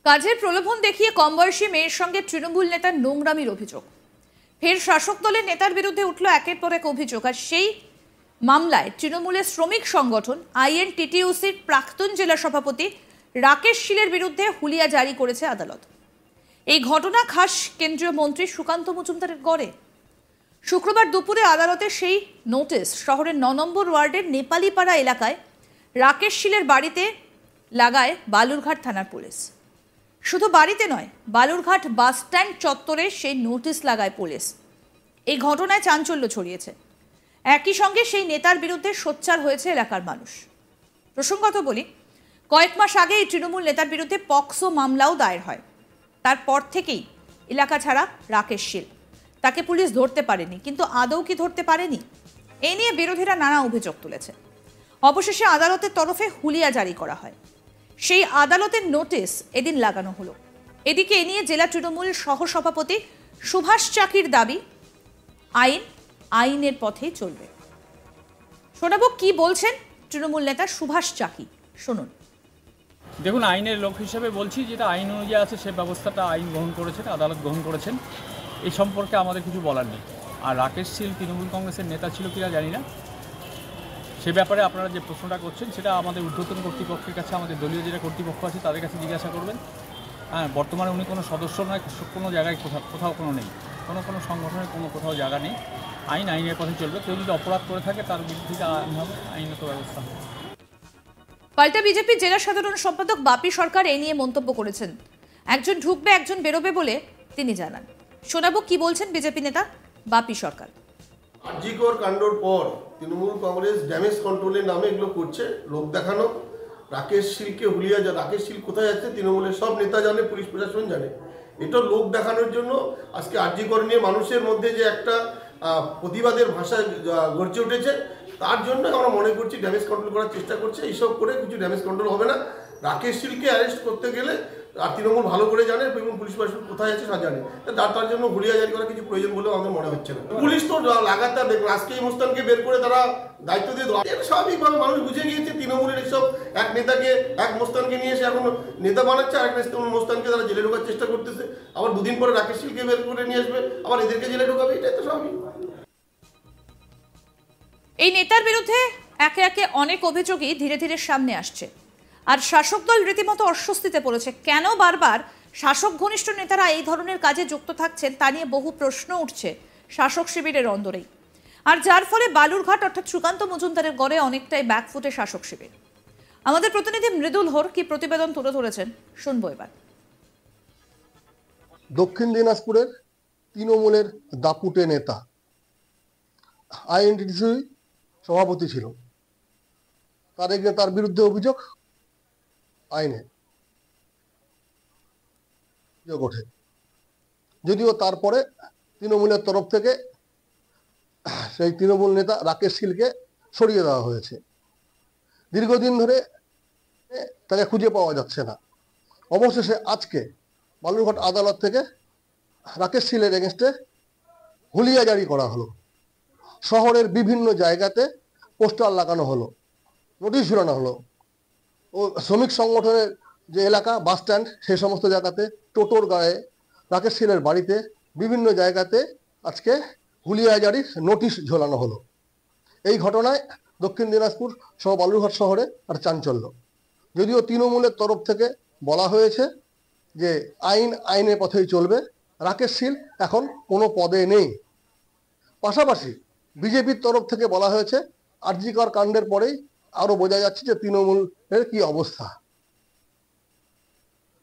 কাজের প্রলোভন দেখিয়ে কম বয়সী মেয়ের সঙ্গে তৃণমূল নেতার নোংরামির অভিযোগ। ফের শাসক দলের নেতার বিরুদ্ধে উঠল একের পর এক অভিযোগ। আর সেই মামলায় তৃণমূলের শ্রমিক সংগঠন আইএনটিটিইউসির প্রাক্তন জেলা সভাপতি রাকেশ শীলের বিরুদ্ধে হুলিয়া জারি করেছে আদালত। এই ঘটনা খাস কেন্দ্রীয় মন্ত্রী সুকান্ত মজুমদারের গড়ে। শুক্রবার দুপুরে আদালতে সেই নোটিশ শহরের ৯ নম্বর ওয়ার্ডের নেপালিপাড়া এলাকায় রাকেশ শীলের বাড়িতে লাগায় বালুরঘাট থানার পুলিশ। শুধু বাড়িতে নয়, বালুরঘাট বাস স্ট্যান্ড চত্বরে সেই নোটিশ লাগায় পুলিশ। এই ঘটনায় চাঞ্চল্য ছড়িয়েছে। একই সঙ্গে সেই নেতার বিরুদ্ধে সোচ্চার হয়েছে এলাকার মানুষ। প্রসঙ্গত বলি, কয়েক মাস আগে এই তৃণমূল নেতার বিরুদ্ধে পক্সো মামলাও দায়ের হয়। তারপর থেকেই এলাকা ছাড়া রাকেশ শীল। তাকে পুলিশ ধরতে পারেনি, কিন্তু আদৌ কি ধরতে পারেনি? এই নিয়ে বিরোধীরা নানা অভিযোগ তুলেছে। অবশেষে আদালতের তরফে হুলিয়া জারি করা হয়। সেই আদালতের নোটিশ এদিন লাগানো হলো। এদিকে এ নিয়ে জেলা তৃণমূল সহসভাপতি সুভাষ চাকির দাবি, আইনের পথেই চলবে। শোনাবো কি বলছেন তৃণমূল নেতা সুভাষ চাকি, শুনুন। দেখুন, আইনের লোক হিসেবে বলছি, যেটা আইন অনুযায়ী আছে সে ব্যবস্থাটা আইন গ্রহণ করেছেন, আদালত গ্রহণ করেছেন। এই সম্পর্কে আমাদের কিছু বলার নেই। আর রাকেশ শীল তৃণমূল কংগ্রেসের নেতা ছিল কিনা জানি না, সে ব্যাপারে আপনারা যে প্রশ্নটা করছেন সেটা আমাদের ঊর্ধ্বতন কর্তৃপক্ষের কাছে, আমাদের দলীয় যেটা কর্তৃপক্ষ আছে তাদের কাছে জিজ্ঞাসা করবেন। হ্যাঁ, বর্তমানে উনি কোনো সদস্য নয়, কোনো জায়গায় কোথাও কোনো নেই, কোনো সংগঠনের কোথাও জায়গা নেই। আইনের পথে চলবে। কেউ যদি অপরাধ করে থাকে তার বিরুদ্ধে আইন হবে, আইনত ব্যবস্থা হবে। পাল্টা বিজেপি জেলা সাধারণ সম্পাদক বাপি সরকার এই নিয়ে মন্তব্য করেছেন। একজন ঢুকবে, একজন বেরোবে বলে তিনি জানান। শোনাবো কি বলছেন বিজেপি নেতা বাপি সরকার। আরজিকর কাণ্ডর পর তৃণমূল কংগ্রেস ড্যামেজ কন্ট্রোলের নামে এগুলো করছে, লোক দেখানো। রাকেশ শীলকে হুলিয়া, রাকেশ শীল কোথায় যাচ্ছে তৃণমূলের সব নেতা জানে, পুলিশ প্রশাসন জানে। এটা লোক দেখানোর জন্য আজকে আরজিকর নিয়ে মানুষের মধ্যে যে একটা প্রতিবাদের ভাষা গড়ে উঠেছে, তার জন্য আমরা মনে করছি ড্যামেজ কন্ট্রোল করার চেষ্টা করছে। এইসব করে কিছু ড্যামেজ কন্ট্রোল হবে না। রাকেশ শীলকে অ্যারেস্ট করতে গেলে আর তৃণমূল ভালো করে জানে এবং পুলিশ প্রশাসন কোথায় আছে তা জানে, তার জন্য হুলিয়া জারি করার কিছু প্রয়োজন বলে আমাদের মনে হচ্ছে না। পুলিশ তো লাগাতার দেখুন, আজকে এই মোস্তানকে বের করে তারা দায়িত্ব দিয়ে স্বাভাবিকভাবে মানুষ বুঝে গিয়েছে তৃণমূলের এইসব এক নেতাকে, এক মোস্তানকে নিয়ে এসে এখন নেতা বানাচ্ছে, আর এক মোস্তানকে তারা জেলে ঢোকার চেষ্টা করতেছে। আবার দুদিন পরে রাকেশ শীলকে বের করে নিয়ে আসবে, আবার এদেরকে জেলে ঢোকাবে, এটাই তো স্বাভাবিক। এই নেতার বিরুদ্ধে একে একে অনেক অভিযোগই ধীরে ধীরে সামনে আসছে। আর শাসক দল রীতিমতো অস্বস্তিতে পড়েছে। কেন বারবার শাসক ঘনিষ্ঠ নেতারা এই ধরনের কাজে যুক্ত থাকছেন তা নিয়ে বহু প্রশ্ন উঠছে শাসক শিবিরের অন্দরেই। আর যার ফলে বালুরঘাট অর্থাৎ সুকান্ত মজুমদারের গড়ে অনেকটাই ব্যাকফুটে শাসক শিবির। আমাদের প্রতিনিধি মৃদুল হোর কি প্রতিবেদন তুলে ধরেছেন, শুনবো এবার। দক্ষিণ দিনাজপুরের তৃণমূলের দাপুটে নেতা, আইএনটিটিসি সভাপতি ছিল, তার বিরুদ্ধে অভিযোগ আইনে ওঠে। যদিও তারপরে তৃণমূলের তরফ থেকে সেই তৃণমূল নেতা রাকেশ শীলকে সরিয়ে দেওয়া হয়েছে। দীর্ঘদিন ধরে তাকে খুঁজে পাওয়া যাচ্ছে না। অবশেষে আজকে বালুরঘাট আদালত থেকে রাকেশ শীলের এগেনস্টে হুলিয়া জারি করা হলো। শহরের বিভিন্ন জায়গাতে পোস্টার লাগানো হলো, নোটিশ ঝুলানো হলো। ও শ্রমিক সংগঠনের যে এলাকা, বাস স্ট্যান্ড, সেই সমস্ত জায়গাতে, টোটোর গায়ে, রাকেশ শীলের বাড়িতে, বিভিন্ন জায়গাতে আজকে হুলিয়া জারির নোটিশ ঝোলানো হলো। এই ঘটনায় দক্ষিণ দিনাজপুর সহ বালুরঘাট শহরে আর চাঞ্চল্য। যদিও তৃণমূলের তরফ থেকে বলা হয়েছে যে আইনের পথেই চলবে, রাকেশ শীল এখন কোনো পদে নেই। পাশাপাশি বিজেপির তরফ থেকে বলা হয়েছে আরজিকর কাণ্ডের পরেই আরো বোঝা যাচ্ছে যে তৃণমূলের কি অবস্থা,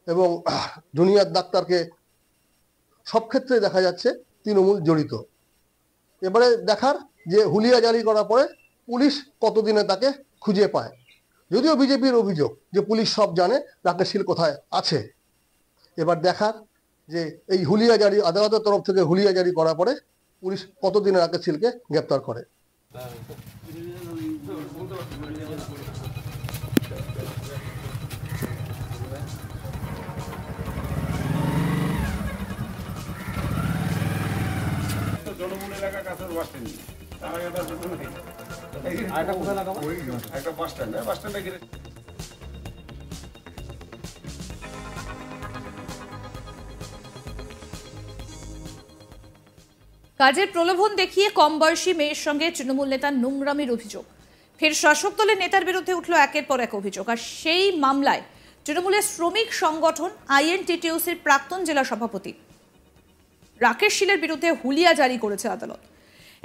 এবং জুনিয়র ডাক্তারকে সব ক্ষেত্রে দেখা যাচ্ছে তৃণমূল জড়িত। এবারে দেখার যে হুলিয়া জারি করার পরে পুলিশ কতদিনে তাকে খুঁজে পায়। যদিও বিজেপির অভিযোগ যে পুলিশ সব জানে রাকেশ শীল কোথায় আছে। এবার দেখার যে এই হুলিয়া জারি, আদালতের তরফ থেকে হুলিয়া জারি করার পরে পুলিশ কতদিনে রাকেশ শীলকে গ্রেপ্তার করে। জনবহুল এলাকা কাছের বাস স্ট্যান্ড, তার আগে তার দুটো নেই। একটা বাস স্ট্যান্ড, বাস স্ট্যান্ডে গেলে কাজের প্রলোভন দেখিয়ে কম বয়সী মেয়ের সঙ্গে তৃণমূল নেতার নোংরামির অভিযোগ। ফের শাসক দলের নেতার বিরুদ্ধে উঠল একের পর এক অভিযোগ। আর সেই মামলায় তৃণমূলের শ্রমিক সংগঠন আইএনটিটিইউসির প্রাক্তন জেলা সভাপতি রাকেশ শীলের বিরুদ্ধে হুলিয়া জারি করেছে আদালত।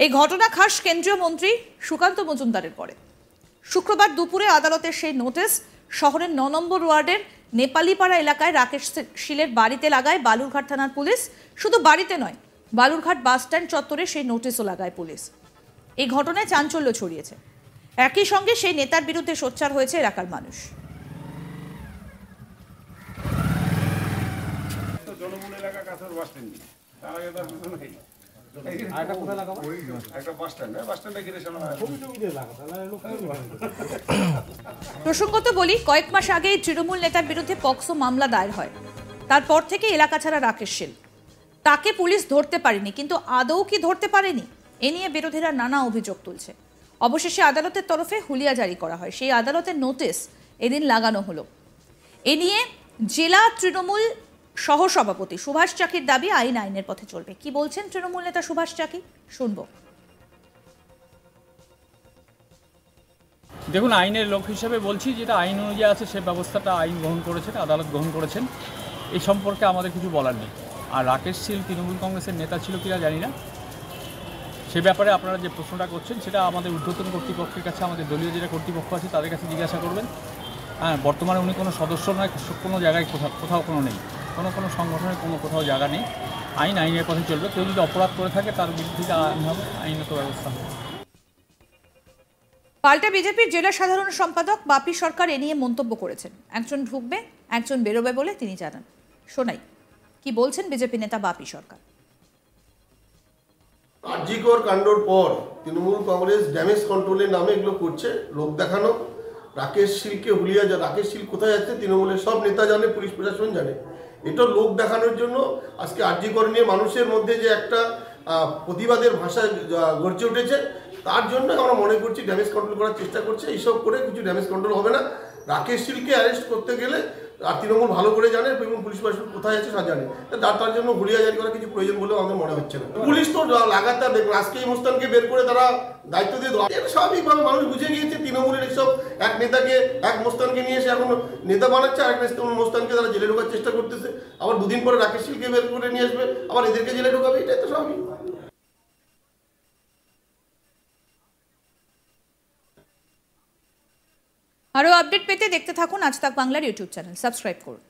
এই ঘটনা খাস কেন্দ্রীয় মন্ত্রী সুকান্ত মজুমদারের পরে। শুক্রবার দুপুরে আদালতের সেই নোটিশ শহরের ৯ নম্বর ওয়ার্ডের নেপালিপাড়া এলাকায় রাকেশ শীলের বাড়িতে লাগায় বালুরঘাট থানার পুলিশ। শুধু বাড়িতে নয়, বালুরঘাট বাসস্ট্যান্ড চত্বরে সেই নোটিশও লাগায় পুলিশ। এই ঘটনায় চাঞ্চল্য ছড়িয়েছে। একই সঙ্গে সেই নেতার বিরুদ্ধে সোচ্চার হয়েছে এলাকার মানুষ। জনমূল এলাকা কাছের বাস স্ট্যান্ড তার আগে তার পিছনে নেই। একটা বাস স্ট্যান্ডে ঘিরে প্রসঙ্গত বলি, কয়েক মাস আগে তৃণমূল নেতার বিরুদ্ধে পক্সো মামলা দায়ের হয়। তারপর থেকে এলাকা ছাড়া রাকেশ শীল। তাকে পুলিশ ধরতে পারেনি, কিন্তু আদৌ কি ধরতে পারেনি এ নিয়ে বিরোধীরা নানা অভিযোগ তুলছে। অবশেষে আদালতের তরফে হুলিয়া জারি করা হয়। সেই আদালতের নোটিশ এদিন লাগানো হলো। এ নিয়ে জেলা তৃণমূল সহসভাপতি সুভাষ চাকির দাবি, আইনের পথে চলবে। কি বলছেন তৃণমূল নেতা সুভাষ চাকি, শুনবো। দেখুন, আইনের লোক হিসেবে বলছি, যেটা আইন অনুযায়ী আছে সে ব্যবস্থাটা আইন গ্রহণ করেছেন, আদালত গ্রহণ করেছেন। এই সম্পর্কে আমাদের কিছু বলার নেই। আর রাকেশ শীল তৃণমূল কংগ্রেসের নেতা ছিল কিনা জানি না, সে ব্যাপারে আপনারা যে প্রশ্নটা করছেন সেটা আমাদের ঊর্ধ্বতন কর্তৃপক্ষের কাছে, আমাদের দলীয় যেটা কর্তৃপক্ষ আছে তাদের কাছে জিজ্ঞাসা করবেন। হ্যাঁ, বর্তমানে উনি কোনো সদস্য নয়, কোনো জায়গায় কোথাও কোনো নেই, কোনো সংগঠনের কোথাও জায়গা নেই। আইনের পথে চলবে। কেউ যদি অপরাধ করে থাকে তার বিরুদ্ধে আইনত ব্যবস্থা হবে। পাল্টা বিজেপির জেলা সাধারণ সম্পাদক বাপি সরকার এ নিয়ে মন্তব্য করেছেন। একজন ঢুকবে, একজন বেরোবে বলে তিনি জানান। শোনাই কি বলছেন বিজেপি নেতা বাপি সরকার। আরজিকর কাণ্ডর পর তৃণমূল কংগ্রেস ড্যামেজ কন্ট্রোলের নামে এগুলো করছে, লোক দেখানো। রাকেশ শীলকে রাকেশ শীল কোথায় যাচ্ছে তৃণমূলের সব নেতা জানে, পুলিশ প্রশাসন জানে। এটা লোক দেখানোর জন্য আজকে আরজিকর নিয়ে মানুষের মধ্যে যে একটা প্রতিবাদের ভাষা গড়ে উঠেছে, তার জন্য আমরা মনে করছি ড্যামেজ কন্ট্রোল করার চেষ্টা করছে। এইসব করে কিছু ড্যামেজ কন্ট্রোল হবে না। রাকেশ শীলকে অ্যারেস্ট করতে গেলে আর তৃণমূল ভালো করে জানে এবং পুলিশ প্রশাসন কোথায় আছে তা জানে, তার জন্য হুলিয়া জারি করার কিছু প্রয়োজন বলেও আমাদের মনে হচ্ছে না। পুলিশ তো লাগাতার দেখুন, আজকে এই মোস্তানকে বের করে তারা দায়িত্ব দিয়ে স্বাভাবিকভাবে মানুষ বুঝে গিয়েছে তৃণমূলের এইসব এক নেতাকে, এক মোস্তানকে নিয়ে এসে এখন নেতা বানাচ্ছে, আর এক মোস্তানকে তারা জেলে ঢোকার চেষ্টা করতেছে। আবার দুদিন পরে রাকেশ শীলকে বের করে নিয়ে আসবে, আবার এদেরকে জেলে ঢোকাবে। এটাই তো স্বাভাবিক। আরও আপডেট পেতে দেখতে থাকুন আজ তাক বাংলার ইউটিউব চ্যানেল, সাবস্ক্রাইব করুন।